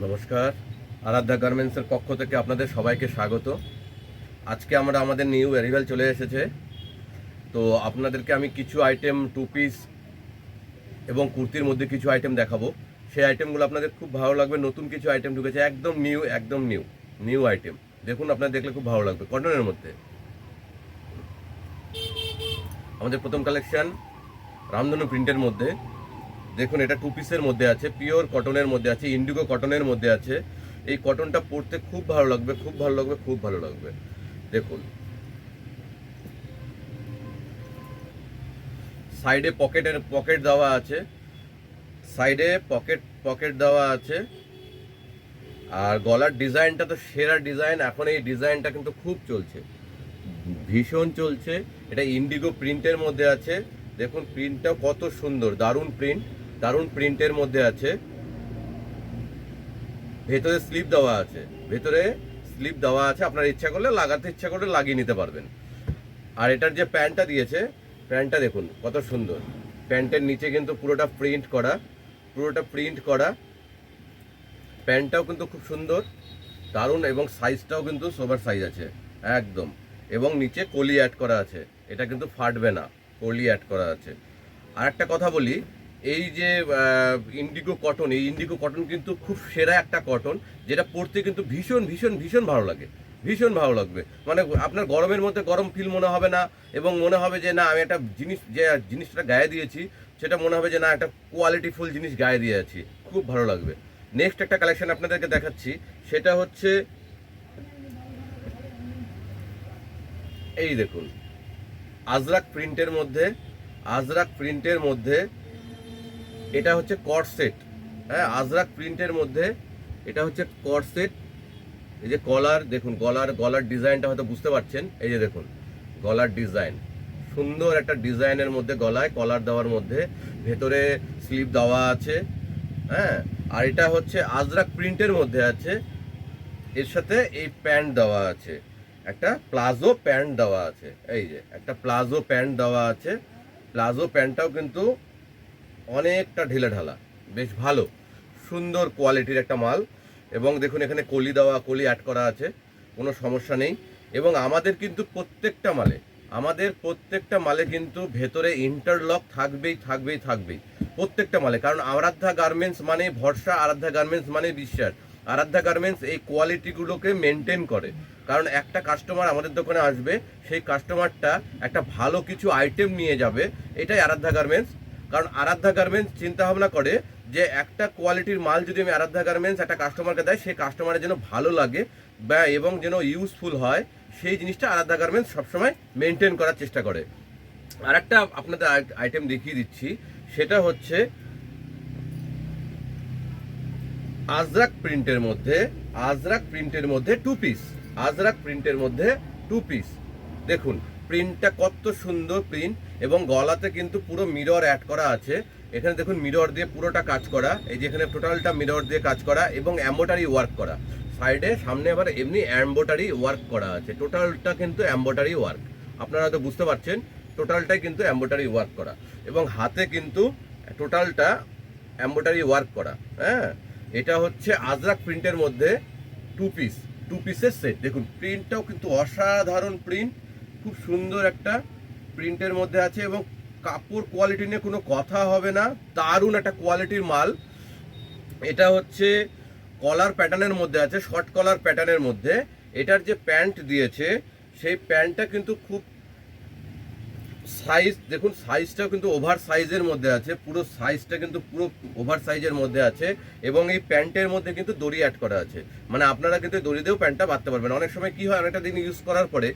নমস্কার, আরাধ্যা গার্মেন্টসের পক্ষ থেকে আপনাদের সবাইকে স্বাগত। আজকে আমরা আমাদের নিউ অ্যারিভাল চলে এসেছে। তো আপনাদেরকে আমি কিছু আইটেম টু পিস এবং কুর্তির মধ্যে কিছু আইটেম দেখাবো। সেই আইটেমগুলো আপনাদের খুব ভালো লাগবে। নতুন কিছু আইটেম ঢুকেছে, একদম নিউ আইটেম। দেখুন, আপনাদের দেখলে খুব ভালো লাগবে। কটনের মধ্যে আমাদের প্রথম কালেকশন রামধনু প্রিন্টের মধ্যে। দেখুন, এটা টু পিসের মধ্যে আছে, পিওর কটনের মধ্যে আছে, ইন্ডিগো কটনের মধ্যে আছে। এই কটনটা পরতে খুব ভালো লাগবে, খুব ভালো লাগবে। দেখুন, সাইডে পকেট দেওয়া আছে, সাইডে পকেট দেওয়া আছে। আর গলার ডিজাইনটা তো সেরা ডিজাইন। এখন এই ডিজাইনটা কিন্তু খুব চলছে, ভীষণ চলছে। এটা ইন্ডিগো প্রিন্টের মধ্যে আছে। দেখুন, প্রিন্টটাও কত সুন্দর, দারুণ প্রিন্টের মধ্যে আছে। ভেতরে স্লিপ দেওয়া আছে, আপনার ইচ্ছা করলে লাগিয়ে নিতে পারবেন। আর এটার যে প্যান্টটা দিয়েছে, প্যান্টটা দেখুন কত সুন্দর। প্যান্টের নিচে কিন্তু পুরোটা প্রিন্ট করা। প্যান্টটাও কিন্তু খুব সুন্দর, দারুণ, এবং সাইজটাও কিন্তু সোভার সাইজ আছে একদম। এবং নিচে কলি অ্যাড করা আছে, এটা কিন্তু ফাটবে না, কলি অ্যাড করা আছে। আর একটা কথা বলি, এই যে ইন্ডিগো কটন কিন্তু খুব সেরা একটা কটন, যেটা পরতে কিন্তু ভীষণ ভালো লাগবে। মানে আপনার গরমের মধ্যে গরম ফিল মনে হবে না, এবং মনে হবে যে না, আমি একটা জিনিসটা গায়ে দিয়েছি, সেটা মনে হবে যে না, একটা কোয়ালিটিফুল জিনিস গায়ে দিয়েছি, খুব ভালো লাগবে। নেক্সট একটা কালেকশন আপনাদেরকে দেখাচ্ছি, সেটা হচ্ছে এই দেখুন, আজরাক প্রিন্টের মধ্যে এটা হচ্ছে কট সেট। হ্যাঁ, আজরাক প্রিন্টের মধ্যে এটা হচ্ছে কট সেট। এই যে কলার দেখুন, গলার ডিজাইনটা হয়তো বুঝতে পারছেন। এই যে দেখুন, গলার ডিজাইন সুন্দর একটা ডিজাইনের মধ্যে, গলায় কলার দেওয়ার মধ্যে, ভেতরে স্লিভ দেওয়া আছে। হ্যাঁ, আর এটা হচ্ছে আজরাক প্রিন্টের মধ্যে আছে। এর সাথে এই প্যান্ট দেওয়া আছে, একটা প্লাজো প্যান্ট দেওয়া আছে। এই যে একটা প্লাজো প্যান্ট দেওয়া আছে। প্লাজো প্যান্টটাও কিন্তু অনেকটা ঢিলেঢালা, বেশ ভালো, সুন্দর কোয়ালিটির একটা মাল। এবং দেখুন, এখানে কলি অ্যাড করা আছে, কোনো সমস্যা নেই। এবং আমাদের প্রত্যেকটা মালে কিন্তু ভেতরে ইন্টারলক থাকবেই প্রত্যেকটা মালে। কারণ আরাধ্যা গার্মেন্টস মানে ভরসা, আরাধ্যা গার্মেন্টস মানে বিশ্বাস। আরাধ্যা গার্মেন্টস এই কোয়ালিটিগুলোকে মেনটেন করে। কারণ একটা কাস্টমার আমাদের দোকানে আসবে, সেই কাস্টমারটা একটা ভালো কিছু আইটেম নিয়ে যাবে, এটাই আরাধ্যা গার্মেন্টস। কারণ আরাধ্যা গার্মেন্টস চিন্তা ভাবনা করে যে একটা কোয়ালিটির মাল যদি আমি আরাধ্যা গার্মেন্টস একটা কাস্টমারকে দেয়, সেই কাস্টমারের যেন ভালো লাগে বা এবং যেন ইউজফুল হয়, সেই জিনিসটা আরাধ্যা গার্মেন্টস সবসময় মেনটেন করার চেষ্টা করে। আর একটা আপনাদের আইটেম দেখিয়ে দিচ্ছি, সেটা হচ্ছে আজরাক প্রিন্টের মধ্যে টু পিস। দেখুন, প্রিন্টটা কত সুন্দর প্রিন্ট, এবং গলাতে কিন্তু পুরো মিরর অ্যাড করা আছে। এখানে দেখুন, মিরর দিয়ে পুরোটা কাজ করা। এই যে এখানে টোটালটা মিরর দিয়ে কাজ করা এবং এমব্রয়ডারি ওয়ার্ক করা। সামনে আবার এমনি এমব্রয়ডারি ওয়ার্ক করা আছে। টোটালটা কিন্তু এমব্রয়ডারি ওয়ার্ক, আপনারা হয়তো বুঝতে পারছেন। টোটালটাই কিন্তু এমব্রয়ডারি ওয়ার্ক করা, এবং হাতে কিন্তু টোটালটা এমব্রয়ডারি ওয়ার্ক করা। হ্যাঁ, এটা হচ্ছে আজরাক প্রিন্টের মধ্যে টু পিসের সেট। দেখুন, প্রিন্টটাও কিন্তু অসাধারণ প্রিন্ট, খুব সুন্দর একটা প্রিন্টের মধ্যে আছে। এবং কাপড় কোয়ালিটি নিয়ে কোনো কথা হবে না, দারুণ একটা কোয়ালিটির মাল। এটা হচ্ছে কলার প্যাটার্নের মধ্যে আছে, শর্ট কলার প্যাটার্নের মধ্যে। এটার যে প্যান্ট দিয়েছে, সেই প্যান্টটা কিন্তু খুব সাইজ, দেখুন সাইজটাও কিন্তু ওভার সাইজের মধ্যে আছে, পুরো সাইজটা কিন্তু পুরো ওভার সাইজের মধ্যে আছে। এবং এই প্যান্টের মধ্যে কিন্তু দড়ি অ্যাড করা আছে, মানে আপনারা কিন্তু দড়ি দিয়েও প্যান্টটা বাঁধতে পারবেন। অনেক সময় কি হয়, অনেকটা দিন ইউজ করার পরে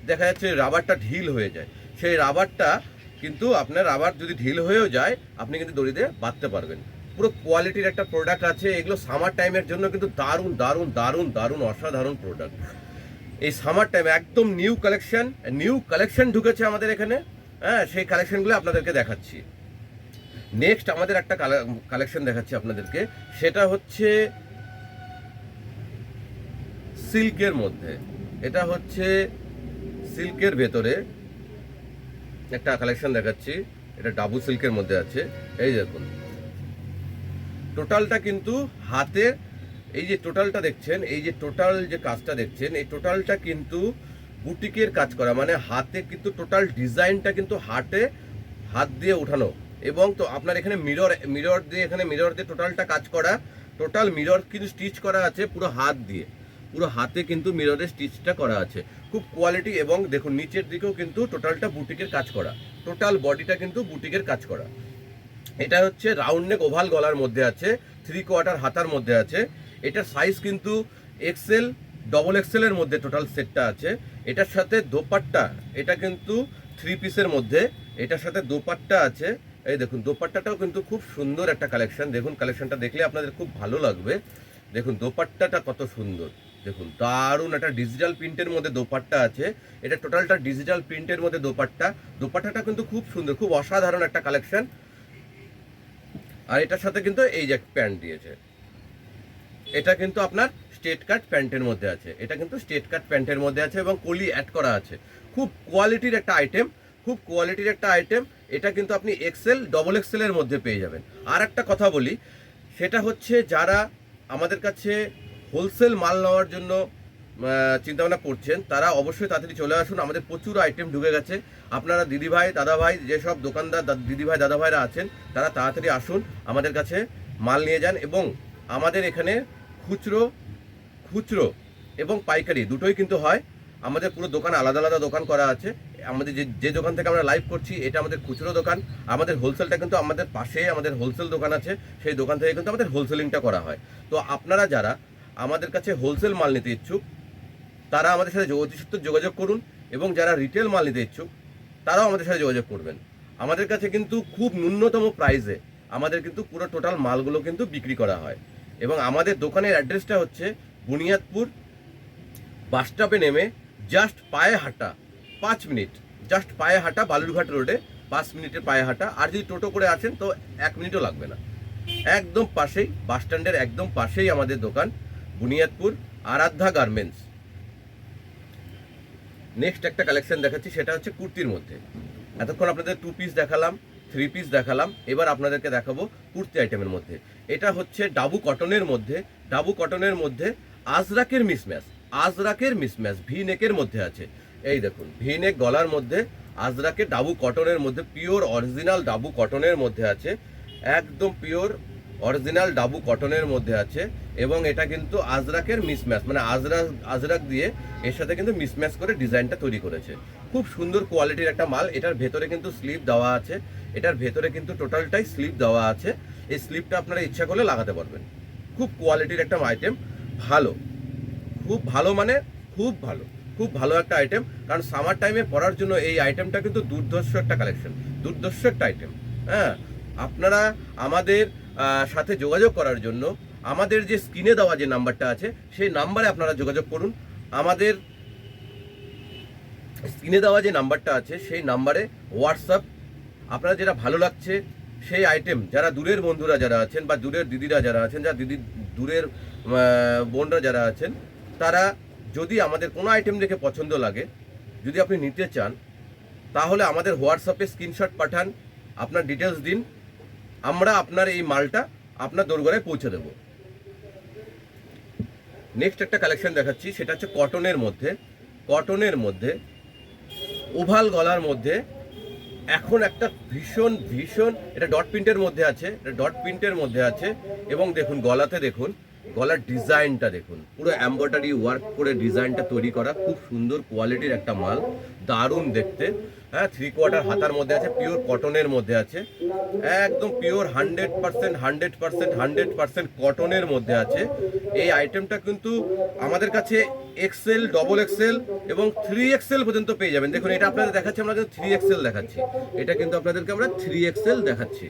দেখা যাচ্ছে রাবারটা ঢিল হয়ে যায়। সেই রাবারটা কিন্তু আপনার রাবার যদি ঢিল হয়েও যায়, আপনি কিন্তু দড়ি দিয়ে বাঁধতে পারবেন। পুরো কোয়ালিটির একটা প্রোডাক্ট আছে। এগুলো সামার টাইমের জন্য কিন্তু দারুণ অসাধারণ প্রোডাক্ট। এই সামার টাইমে একদম নিউ কালেকশন ঢুকেছে আমাদের এখানে। হ্যাঁ, সেই কালেকশনগুলো আপনাদেরকে দেখাচ্ছি। নেক্সট আমাদের একটা কালেকশন দেখাচ্ছি আপনাদেরকে, সেটা হচ্ছে সিল্কের মধ্যে। এটা হচ্ছে সিল্কের ভেতরে একটা কালেকশন দেখাচ্ছি, এটা ডাবল সিল্কের মধ্যে আছে। এই দেখুন, টোটালটা কিন্তু এই যে টোটালটা দেখছেন, এই যে টোটাল যে কাজটা দেখছেন, এই টোটালটা কিন্তু বুটিকের কাজ করা, মানে হাতে কিন্তু টোটাল ডিজাইনটা কিন্তু হাত দিয়ে উঠানো। এবং তো আপনার এখানে মিরর দিয়ে টোটালটা কাজ করা, টোটাল মিরর কিন্তু স্টিচ করা আছে পুরো হাত দিয়ে, পুরো হাতে কিন্তু মিররের স্টিচটা করা আছে, খুব কোয়ালিটি। এবং দেখুন নিচের দিকেও কিন্তু টোটালটা বুটিকের কাজ করা, টোটাল বডিটা কিন্তু বুটিকের কাজ করা। এটা হচ্ছে রাউন্ড নেক ওভাল গলার মধ্যে আছে, 3/4 হাতার মধ্যে আছে। এটার সাইজ কিন্তু এক্সেল ডবল এক্সেল এর মধ্যে টোটাল সেটটা আছে। এটার সাথে দোপাট্টা, এটা কিন্তু 3 পিসের মধ্যে, এটার সাথে দোপাট্টা আছে। এই দেখুন দোপাট্টাটাও কিন্তু খুব সুন্দর একটা কালেকশন। দেখুন কালেকশনটা দেখলে আপনাদের খুব ভালো লাগবে। দেখুন দোপাট্টাটা কত সুন্দর, দেখুন দারুণ একটা ডিজিটাল প্রিন্টের মধ্যে দোপাট্টা আছে। এটা টোটালটা ডিজিটাল প্রিন্টের মধ্যে দোপাট্টাটা কিন্তু খুব সুন্দর, খুব অসাধারণ একটা কালেকশন। আর এটার সাথে কিন্তু এই যে প্যান্ট দিয়েছে, এটা কিন্তু আপনার স্ট্রেট কাট প্যান্টের মধ্যে আছে, এটা কিন্তু স্ট্রেট কাট প্যান্টের মধ্যে আছে এবং কলি অ্যাড করা আছে। খুব কোয়ালিটির একটা আইটেম, খুব কোয়ালিটির একটা আইটেম। এটা কিন্তু আপনি এক্সেল ডবল এক্সেল এর মধ্যে পেয়ে যাবেন। আর একটা কথা বলি, সেটা হচ্ছে যারা আমাদের কাছে হোলসেল মাল নেওয়ার জন্য চিন্তাভাবনা করছেন, তারা অবশ্যই তাড়াতাড়ি চলে আসুন। আমাদের প্রচুর আইটেম ঢুকে গেছে। আপনারা দিদিভাই দাদাভাই, যেসব দোকানদার দিদিভাই দাদাভাইরা আছেন, তারা তাড়াতাড়ি আসুন, আমাদের কাছে মাল নিয়ে যান। এবং আমাদের এখানে খুচরো এবং পাইকারি দুটোই কিন্তু হয়। আমাদের পুরো দোকান আলাদা আলাদা দোকান করা আছে। আমাদের যে দোকান থেকে আমরা লাইভ করছি, এটা আমাদের খুচরো দোকান। আমাদের হোলসেলটা কিন্তু আমাদের পাশে আমাদের হোলসেল দোকান আছে, সেই দোকান থেকে কিন্তু আমাদের হোলসেলিংটা করা হয়। তো আপনারা যারা আমাদের কাছে হোলসেল মাল নিতে ইচ্ছুক, তারা আমাদের সাথে যোগাযোগ করুন। এবং যারা রিটেল মাল নিতে ইচ্ছুক, তারাও আমাদের সাথে যোগাযোগ করবেন। আমাদের কাছে কিন্তু খুব ন্যূনতম প্রাইসে আমাদের কিন্তু পুরো টোটাল মালগুলো কিন্তু বিক্রি করা হয়। এবং আমাদের দোকানের অ্যাড্রেসটা হচ্ছে বুনিয়াদপুর বাস স্টপে নেমে জাস্ট পায়ে হাঁটা 5 মিনিট, জাস্ট পায়ে হাঁটা বালুরঘাট রোডে 5 মিনিটের পায়ে হাঁটা। আর যদি টোটো করে আসেন তো 1 মিনিটও লাগবে না, একদম পাশেই, বাস স্ট্যান্ডের একদম পাশেই আমাদের দোকান, বুনিয়াদপুর আরাধ্যা গার্মেন্টস। নেক্সট একটা কালেকশন দেখাচ্ছি, সেটা হচ্ছে কুর্তির মধ্যে। এতক্ষণ আপনাদের 2 পিস দেখালাম, 3 পিস দেখালাম, এবার আপনাদেরকে দেখাবো কুর্তি আইটেমের মধ্যে। এটা হচ্ছে ডাবু কটনের মধ্যে আজরাকের মিসম্যাচ ভি নেকের মধ্যে আছে। এই দেখুন ভি নেক গলার মধ্যে আজরাকের ডাবু কটনের মধ্যে, পিওর অরিজিনাল ডাবু কটনের মধ্যে আছে, একদম পিওর অরিজিনাল ডাবু কটনের মধ্যে আছে। এবং এটা কিন্তু আজরাকের মিসম্যাচ, মানে আজরাক দিয়ে এর সাথে কিন্তু মিসম্যাচ করে ডিজাইনটা তৈরি করেছে। খুব সুন্দর কোয়ালিটির একটা মাল। এটার ভেতরে কিন্তু স্লিপ দেওয়া আছে, এটার ভেতরে কিন্তু টোটালটাই স্লিপ দেওয়া আছে। এই স্লিপটা আপনারা ইচ্ছা করলে লাগাতে পারবেন। খুব কোয়ালিটির একটা আইটেম, ভালো, খুব ভালো, মানে খুব ভালো একটা আইটেম। কারণ সামার টাইমে পরার জন্য এই আইটেমটা কিন্তু দুর্ধর্ষ একটা কালেকশন, দুর্ধর্ষ একটা আইটেম। হ্যাঁ, আপনারা আমাদের সাথে যোগাযোগ করার জন্য আমাদের যে স্ক্রিনে দেওয়া যে নাম্বারটা আছে, সেই নাম্বারে আপনারা যোগাযোগ করুন। আমাদের স্ক্রিনে দেওয়া যে নাম্বারটা আছে, সেই নাম্বারে হোয়াটসঅ্যাপ, আপনারা যেটা ভালো লাগছে সেই আইটেম, যারা দূরের বন্ধুরা যারা আছেন বা দূরের দিদিরা যারা আছেন, দূরের বোনরা যারা আছেন, তারা যদি আমাদের কোনো আইটেম দেখে পছন্দ লাগে, যদি আপনি নিতে চান, তাহলে আমাদের হোয়াটসঅ্যাপে স্ক্রিনশট পাঠান, আপনার ডিটেলস দিন, আমরা আপনার এই মালটা আপনার দোরগোড়ায় পৌঁছে দেব। নেক্সট একটা কালেকশন দেখাচ্ছি, সেটা হচ্ছে কটনের মধ্যে ওভাল গলার মধ্যে। এখন একটা ভীষণ এটা ডট প্রিন্টের মধ্যে আছে, এবং দেখুন গলাতে দেখুন, গলার ডিজাইনটা দেখুন, পুরো এমব্রয়ডারি ওয়ার্ক করে ডিজাইনটা তৈরি করা, খুব সুন্দর কোয়ালিটির একটা মাল, দারুণ দেখতে। হ্যাঁ, 3/4 হাতার মধ্যে আছে, পিওর কটনের মধ্যে আছে, একদম পিওর 100% কটনের মধ্যে আছে। এই আইটেমটা কিন্তু আমাদের কাছে এক্সেল, ডবল এক্সেল এবং 3XL পর্যন্ত পেয়ে যাবেন। দেখুন এটা আপনাদের দেখাচ্ছি, আমরা কিন্তু 3XL দেখাচ্ছি, এটা কিন্তু আপনাদেরকে আমরা 3XL দেখাচ্ছি।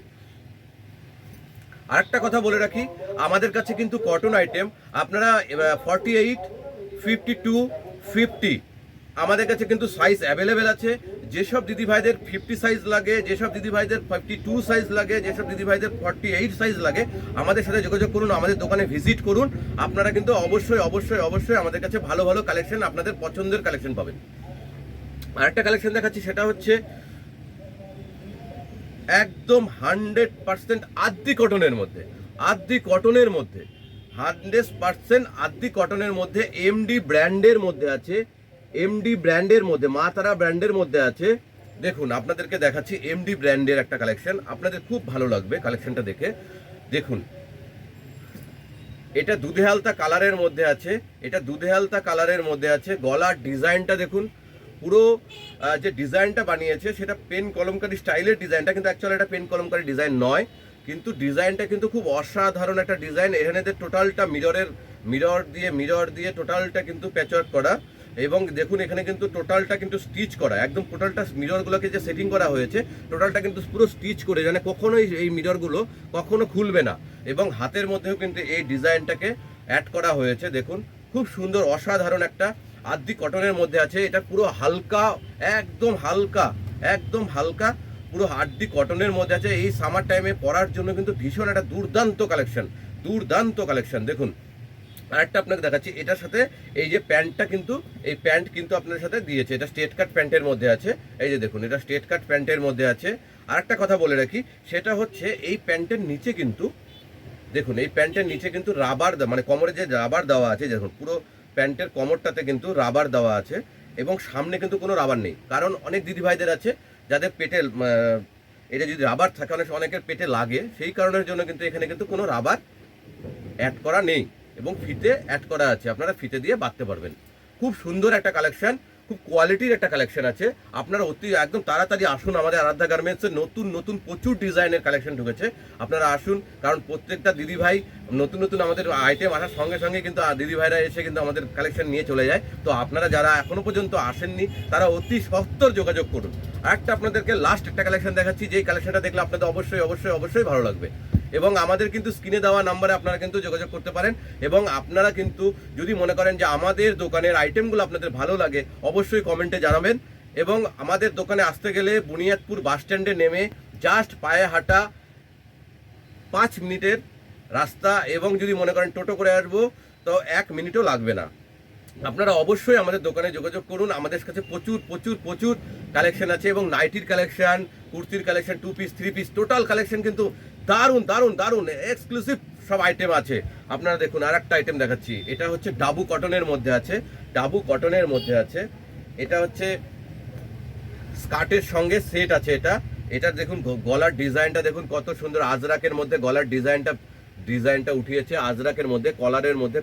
আরেকটা কথা বলে রাখি, আমাদের কাছে কিন্তু কটন আইটেম আপনারা 48, 52, 50 আমাদের কাছে কিন্তু সাইজ অ্যাভেলেবেল আছে। যেসব দিদিভাইদের 50 সাইজ লাগে, যেসব দিদিভাইদের 52 সাইজ লাগে, যেসব দিদিভাইদের 48 সাইজ লাগে, আমাদের সাথে যোগাযোগ করুন, আমাদের দোকানে ভিজিট করুন। আপনারা কিন্তু অবশ্যই আমাদের কাছে ভালো কালেকশন, আপনাদের পছন্দের কালেকশন পাবেন। আরেকটা কালেকশন দেখাচ্ছি, সেটা হচ্ছে একদম 100% আদ্দি কটনের মধ্যে 100% আদি কটনের মধ্যে এমডি ব্র্যান্ডের মধ্যে আছে, এমডি ব্র্যান্ডের মধ্যে, মা তারা ব্র্যান্ডের মধ্যে আছে। দেখুন আপনাদেরকে দেখাচ্ছি এমডি ব্র্যান্ডের একটা কালেকশন, আপনাদের খুব ভালো লাগবে কালেকশনটা দেখে। দেখুন এটা দুধে হালতা কালারের মধ্যে আছে, এটা দুধে হালতা কালারের মধ্যে আছে। গলার ডিজাইনটা দেখুন, পুরো যে ডিজাইনটা বানিয়েছে সেটা পেন কলমকারি স্টাইলের ডিজাইনটা, কিন্তু অ্যাকচুয়ালি এটা পেন কলমকারি ডিজাইন নয়, কিন্তু ডিজাইনটা কিন্তু খুব অসাধারণ একটা ডিজাইন। এখানে টোটালটা মিরর দিয়ে টোটালটা কিন্তু প্যাচওয়ার্ক করা, এবং দেখুন এখানে কিন্তু টোটালটা কিন্তু স্টিচ করা, একদম টোটালটা মিররগুলোকে যে সেটিং করা হয়েছে টোটালটা কিন্তু পুরো স্টিচ করে, যেন কখনোই এই মিররগুলো কখনো খুলবে না। এবং হাতের মধ্যেও কিন্তু এই ডিজাইনটাকে অ্যাড করা হয়েছে। দেখুন খুব সুন্দর অসাধারণ একটা আদি কটনের মধ্যে আছে। এটা পুরো হালকা, একদম হালকা পুরো আদি কটনের মধ্যে আছে। এই সামার টাইমে পরার জন্য কিন্তু ভীষণ একটা দুর্দান্ত কালেকশন। দেখুন আরেকটা আপনাকে দেখাচ্ছি, এটার সাথে এই যে প্যান্টটা কিন্তু, এই প্যান্ট কিন্তু আপনার সাথে দিয়েছে, এটা স্ট্রেট কাট প্যান্টের মধ্যে আছে। এই যে দেখুন এটা স্ট্রেট কাট প্যান্টের মধ্যে আছে। আরেকটা কথা বলে রাখি, সেটা হচ্ছে এই প্যান্টের নিচে কিন্তু দেখুন, এই প্যান্টের নিচে কিন্তু রাবার, মানে কোমরে যে রাবার দেওয়া আছে, দেখুন পুরো প্যান্টের কোমরটাতে কিন্তু রাবার দেওয়া আছে, এবং সামনে কিন্তু কোনো রাবার নেই। কারণ অনেক দিদিভাইদের আছে যাদের পেটে এটা যদি রাবার থাকে, অনেকের পেটে লাগে, সেই কারণের জন্য কিন্তু এখানে কিন্তু কোনো রাবার অ্যাড করা নেই, এবং ফিতে অ্যাড করা আছে, আপনারা ফিতে দিয়ে বাঁধতে পারবেন। খুব সুন্দর একটা কালেকশন, খুব কোয়ালিটির একটা কালেকশন আছে। আপনারা একদম তাড়াতাড়ি আসুন, আমাদের আরাধ্যা গার্মেন্টসের নতুন প্রচুর ডিজাইনের কালেকশন ঢুকেছে, আপনারা আসুন। কারণ প্রত্যেকটা দিদিভাই নতুন আমাদের আইটেম আসার সঙ্গে সঙ্গে কিন্তু দিদিভাইরা এসে কিন্তু আমাদের কালেকশন নিয়ে চলে যায়। তো আপনারা যারা এখনো পর্যন্ত আসেননি তারা অতি সত্বর যোগাযোগ করুন। আরেকটা আপনাদেরকে লাস্ট একটা কালেকশন দেখাচ্ছি, যেই কালেকশনটা দেখলে আপনাদের অবশ্যই ভালো লাগবে। এবং আমাদের কিন্তু স্ক্রিনে দেওয়া নাম্বারে আপনারা কিন্তু যোগাযোগ করতে পারেন। এবং আপনারা কিন্তু যদি মনে করেন যে আমাদের দোকানের আইটেমগুলো আপনাদের ভালো লাগে, অবশ্যই কমেন্টে জানাবেন। এবং আমাদের দোকানে আসতে গেলে বুনিয়াদপুর বাস স্ট্যান্ডে নেমে জাস্ট পায়ে হাঁটা 5 মিনিটের রাস্তা, এবং যদি মনে করেন টোটো করে আসবো তো 1 মিনিটও লাগবে না। আপনারা অবশ্যই আমাদের দোকানে যোগাযোগ করুন। আমাদের কাছে প্রচুর কালেকশন আছে, এবং নাইটির কালেকশন, কুর্তির collection, 2 piece 3 piece total collection কিন্তু দারুণ এক্সক্লুসিভ সব আইটেম আছে। আপনারা দেখুন আর একটা আইটেম দেখাচ্ছি, এটা হচ্ছে ডাবু কটনের মধ্যে আছে, এটা হচ্ছে স্কার্টের সঙ্গে সেট আছে। এটা দেখুন গলার ডিজাইনটা দেখুন কত সুন্দর, আজরাকের মধ্যে গলার ডিজাইনটা উঠিয়েছে, আজরাকের মধ্যে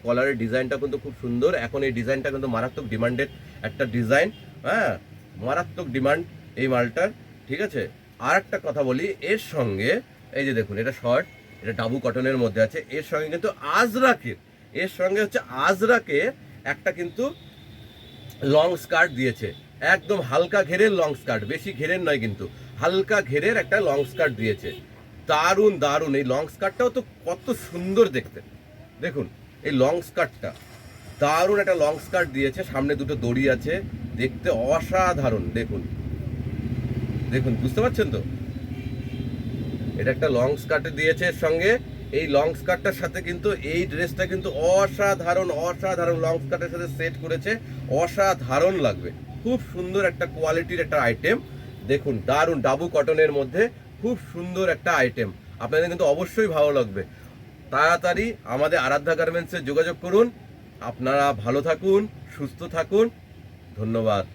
কলারের ডিজাইনটা কিন্তু খুব সুন্দর। এখন এই ডিজাইনটা কিন্তু মারাত্মক ডিমান্ডেড একটা ডিজাইন, হ্যাঁ মারাত্মক ডিমান্ড এই মালটার, ঠিক আছে। আর একটা কথা বলি, এর সঙ্গে এই যে দেখুন এটা শর্ট, এটা ডাবু কটনের মধ্যে আছে, এর সঙ্গে কিন্তু আজরাকের একটা কিন্তু লং স্কার্ট দিয়েছে, একদম হালকা ঘেরের লং স্কার্ট, বেশি ঘেরের নয় কিন্তু হালকা ঘেরের একটা লং স্কার্ট দিয়েছে। দারুণ এই লং স্কার্টটাও তো কত সুন্দর দেখতে। দেখুন এই লং স্কার্টটা দারুণ একটা লং স্কার্ট দিয়েছে, সামনে দুটো দড়ি আছে, দেখতে অসাধারণ। দেখুন বুঝতে পারছেন তো, এটা একটা লং স্কার্ট দিয়েছে এর সঙ্গে। এই লং স্কার্টটার সাথে কিন্তু এই ড্রেসটা কিন্তু অসাধারণ লং স্কার্টের সাথে সেট করেছে, অসাধারণ লাগবে। খুব সুন্দর একটা কোয়ালিটির একটা আইটেম। দেখুন দারুণ ডাবু কটনের মধ্যে খুব সুন্দর একটা আইটেম, আপনাদের কিন্তু অবশ্যই ভালো লাগবে। তাড়াতাড়ি আমাদের আরাধ্যা গার্মেন্টসে যোগাযোগ করুন। আপনারা ভালো থাকুন, সুস্থ থাকুন, ধন্যবাদ।